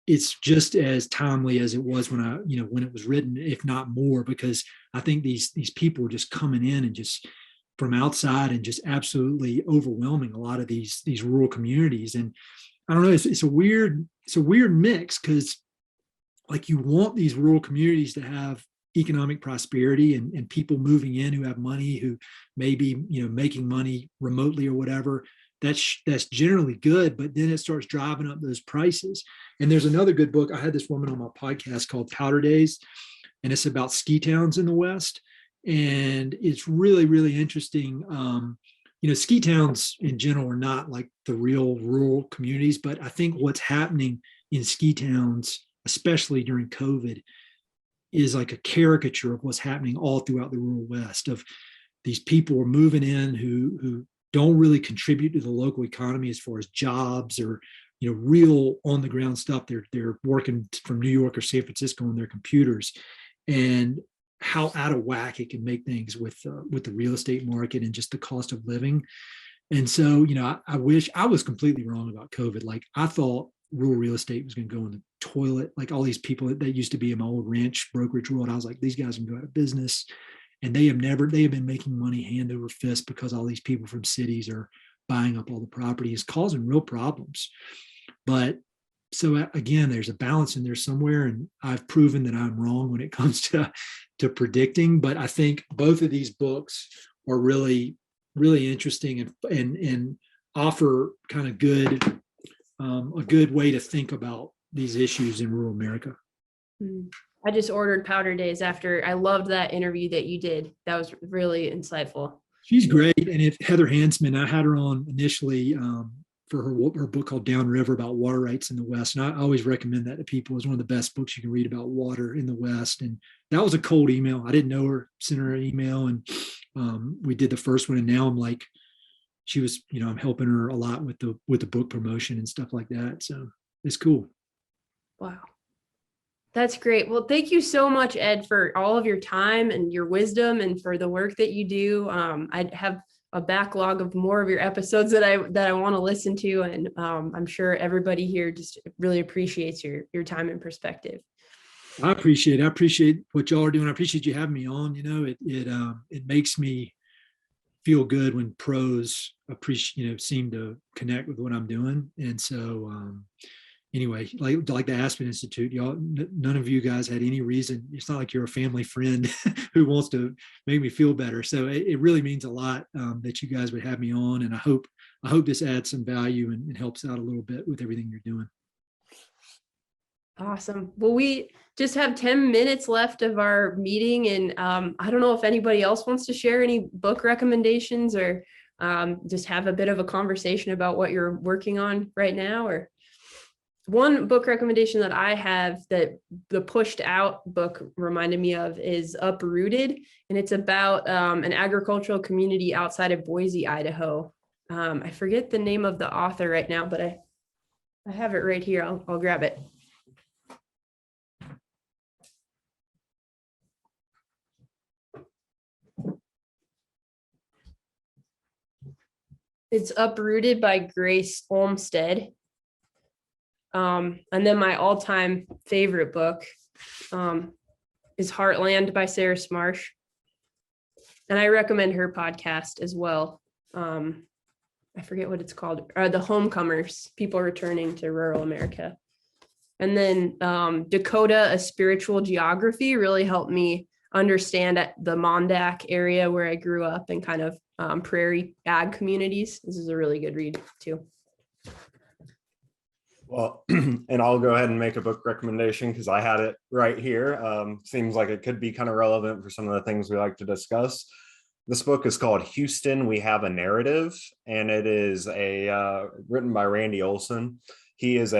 it's just as timely as it was when it was written, if not more, because I think these people are just coming in and just from outside and just absolutely overwhelming a lot of these rural communities. And I don't know, it's a weird mix, because like you want these rural communities to have economic prosperity and people moving in who have money, who may be making money remotely or whatever. That's generally good, but then it starts driving up those prices. And there's another good book. I had this woman on my podcast called Powder Days, and it's about ski towns in the West. And it's really, really interesting. Ski towns in general are not like the real rural communities, but I think what's happening in ski towns, especially during COVID, is like a caricature of what's happening all throughout the rural West, of these people are moving in who don't really contribute to the local economy as far as jobs or real on the ground stuff. They're working from New York or San Francisco on their computers, and how out of whack it can make things with the real estate market and just the cost of living. And so I wish I was completely wrong about COVID. Like I thought rural real estate was going to go in the toilet, like all these people that used to be in my old ranch brokerage world. I was like, these guys can go out of business. And they have been making money hand over fist because all these people from cities are buying up all the property. Is causing real problems. But so again, there's a balance in there somewhere, and I've proven that I'm wrong when it comes to predicting. But I think both of these books are really, really interesting and offer kind of a good way to think about these issues in rural America. I just ordered Powder Days after I loved that interview that you did. That was really insightful. She's great. And if Heather Hansman, I had her on initially for her book called Downriver about water rights in the West. And I always recommend that to people. It's one of the best books you can read about water in the West. And that was a cold email. I didn't know her, sent her an email, and we did the first one. And now I'm like, she was, I'm helping her a lot with the book promotion and stuff like that. So it's cool. Wow. That's great. Well, thank you so much, Ed, for all of your time and your wisdom and for the work that you do. I have a backlog of more of your episodes that I want to listen to. And I'm sure everybody here just really appreciates your time and perspective. I appreciate what y'all are doing. I appreciate you having me on. It makes me feel good when pros seem to connect with what I'm doing. And so anyway, like the Aspen Institute, y'all, none of you guys had any reason. It's not like you're a family friend who wants to make me feel better. So it really means a lot that you guys would have me on. And I hope this adds some value and helps out a little bit with everything you're doing. Awesome. Well, we just have 10 minutes left of our meeting, and I don't know if anybody else wants to share any book recommendations or just have a bit of a conversation about what you're working on right now. Or one book recommendation that I have that the Pushed Out book reminded me of is Uprooted, and it's about an agricultural community outside of Boise, Idaho. I forget the name of the author right now, but I have it right here. I'll grab it. It's Uprooted by Grace Olmsted. And then my all-time favorite book is Heartland by Sarah Smarsh. And I recommend her podcast as well. I forget what it's called. The Homecomers, People Returning to Rural America. And then Dakota, A Spiritual Geography really helped me understand the Mondack area where I grew up and kind of prairie ag communities. This is a really good read too. Well, and I'll go ahead and make a book recommendation because I had it right here. Seems like it could be kind of relevant for some of the things we like to discuss. This book is called Houston, We Have a Narrative, and it is written by Randy Olson. He is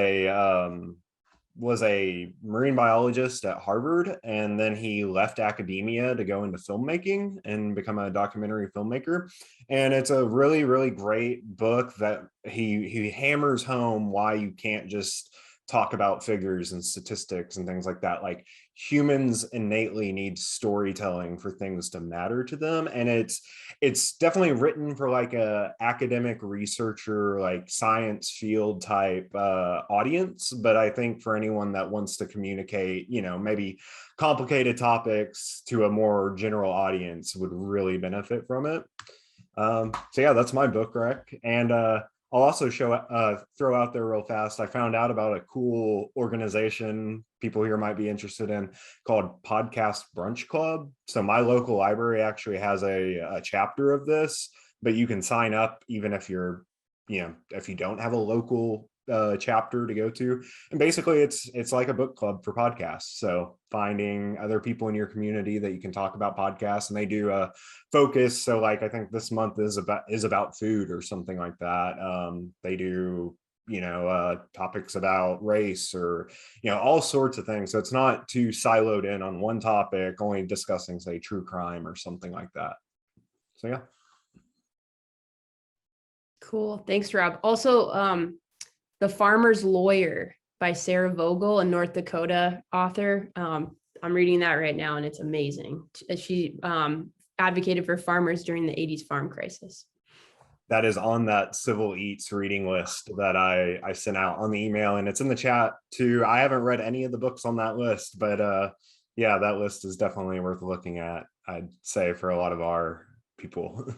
was a marine biologist at Harvard, and then he left academia to go into filmmaking and become a documentary filmmaker. And it's a really, really great book that he hammers home why you can't just talk about figures and statistics and things like that. Like, humans innately need storytelling for things to matter to them, and it's definitely written for like a academic researcher, like science field type audience. But I think for anyone that wants to communicate, maybe complicated topics to a more general audience would really benefit from it. So yeah, that's my book rec. And I'll also throw out there real fast. I found out about a cool organization people here might be interested in called Podcast Brunch Club. So my local library actually has a chapter of this, but you can sign up even if if you don't have a local chapter to go to. And basically it's like a book club for podcasts. So finding other people in your community that you can talk about podcasts, and they do a focus. So like, I think this month is about food or something like that. They do, topics about race or, all sorts of things. So it's not too siloed in on one topic, only discussing, say, true crime or something like that. So yeah. Cool. Thanks, Rob. Also, The Farmer's Lawyer by Sarah Vogel, a North Dakota author. I'm reading that right now, and it's amazing. She advocated for farmers during the 80s farm crisis. That is on that Civil Eats reading list that I sent out on the email, and it's in the chat too. I haven't read any of the books on that list, but yeah, that list is definitely worth looking at, I'd say, for a lot of our people.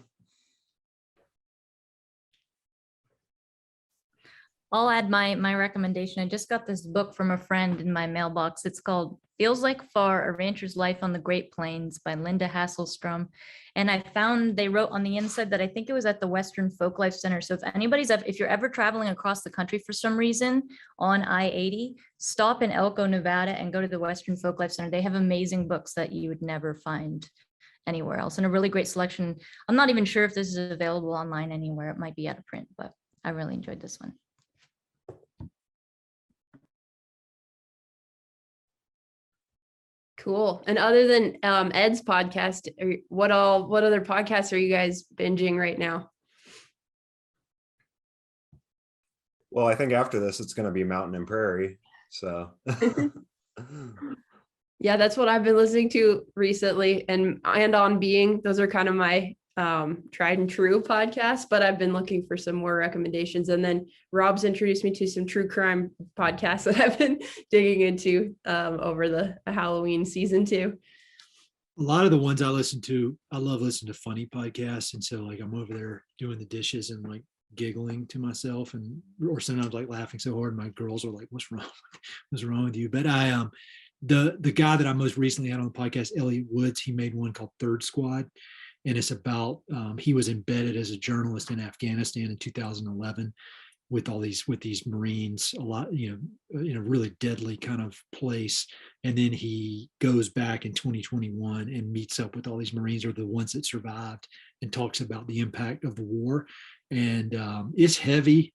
I'll add my recommendation. I just got this book from a friend in my mailbox. It's called Feels Like Far, A Rancher's Life on the Great Plains by Linda Hasselstrom. And I found they wrote on the inside that I think it was at the Western Folklife Center. So if you're ever traveling across the country for some reason on I-80, stop in Elko, Nevada and go to the Western Folklife Center. They have amazing books that you would never find anywhere else, and a really great selection. I'm not even sure if this is available online anywhere. It might be out of print, but I really enjoyed this one. Cool. And other than Ed's podcast, what other podcasts are you guys binging right now? Well, I think after this, it's going to be Mountain and Prairie. So yeah, that's what I've been listening to recently, and On Being. Those are kind of my tried and true podcasts, but I've been looking for some more recommendations. And then Rob's introduced me to some true crime podcasts that I've been digging into over the Halloween season too. A lot of the ones I listen to, I love listening to funny podcasts. And so like I'm over there doing the dishes and like giggling to myself, and or sometimes like laughing so hard my girls are like, what's wrong? What's wrong with you? But I the guy that I most recently had on the podcast, Elliot Woods, he made one called Third Squad. And it's about he was embedded as a journalist in Afghanistan in 2011 with these Marines, a lot, in a really deadly kind of place. And then he goes back in 2021 and meets up with all these Marines, or the ones that survived, and talks about the impact of the war. And it's heavy.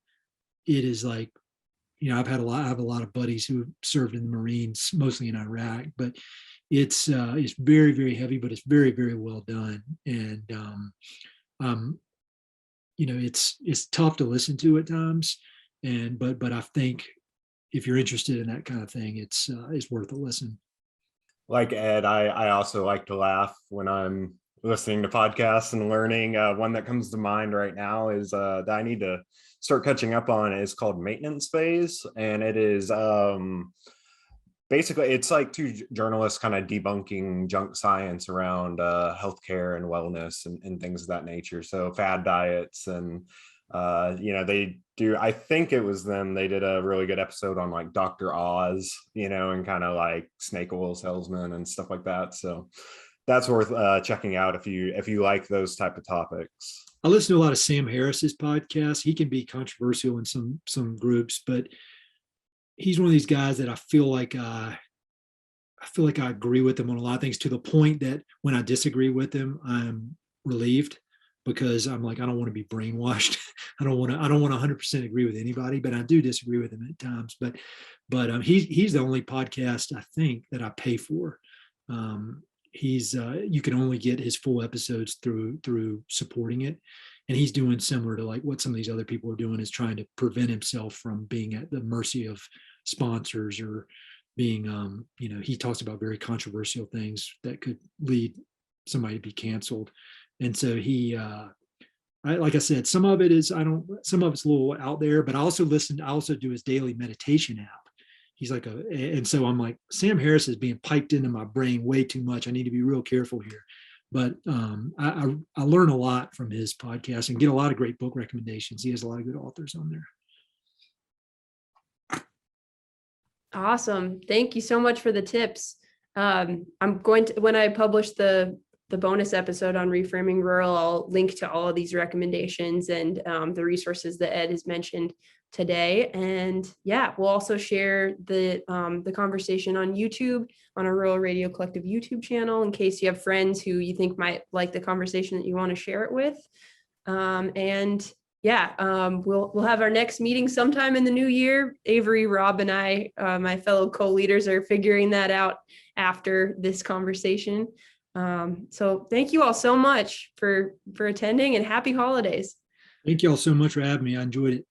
It is like, I have a lot of buddies who have served in the Marines, mostly in Iraq, but it's very, very heavy, but it's very, very well done. And it's tough to listen to at times, but I think if you're interested in that kind of thing, it's worth a listen. Like Ed, I also like to laugh when I'm listening to podcasts and learning. One that comes to mind right now is that I need to start catching up on is called Maintenance Phase, and it is basically it's like two journalists kind of debunking junk science around healthcare and wellness and things of that nature. So fad diets and they do, I think it was them, they did a really good episode on like Dr. Oz, and kind of like snake oil salesman and stuff like that. So that's worth checking out if you like those type of topics. I listen to a lot of Sam Harris's podcasts. He can be controversial in some groups, but he's one of these guys that I feel like I agree with him on a lot of things, to the point that when I disagree with him, I'm relieved, because I'm like, I don't want to be brainwashed. I don't want to 100% agree with anybody, but I do disagree with him at times. But he's the only podcast I think that I pay for. You can only get his full episodes through supporting it. And he's doing similar to like what some of these other people are doing, is trying to prevent himself from being at the mercy of sponsors, or being, he talks about very controversial things that could lead somebody to be canceled. And so like I said, some of it's a little out there, but I also do his daily meditation app. He's like and so I'm like, Sam Harris is being piped into my brain way too much. I need to be real careful here. But I learn a lot from his podcast and get a lot of great book recommendations. He has a lot of good authors on there. Awesome. Thank you so much for the tips. I'm going to, when I publish the bonus episode on Reframing Rural, I'll link to all of these recommendations and the resources that Ed has mentioned today. And yeah, we'll also share the conversation on YouTube, on our Rural Radio Collective YouTube channel, in case you have friends who you think might like the conversation that you want to share it with. And yeah, we'll have our next meeting sometime in the new year. Avery, Rob, and I, my fellow co-leaders, are figuring that out after this conversation. So thank you all so much for attending, and happy holidays. Thank you all so much for having me. I enjoyed it.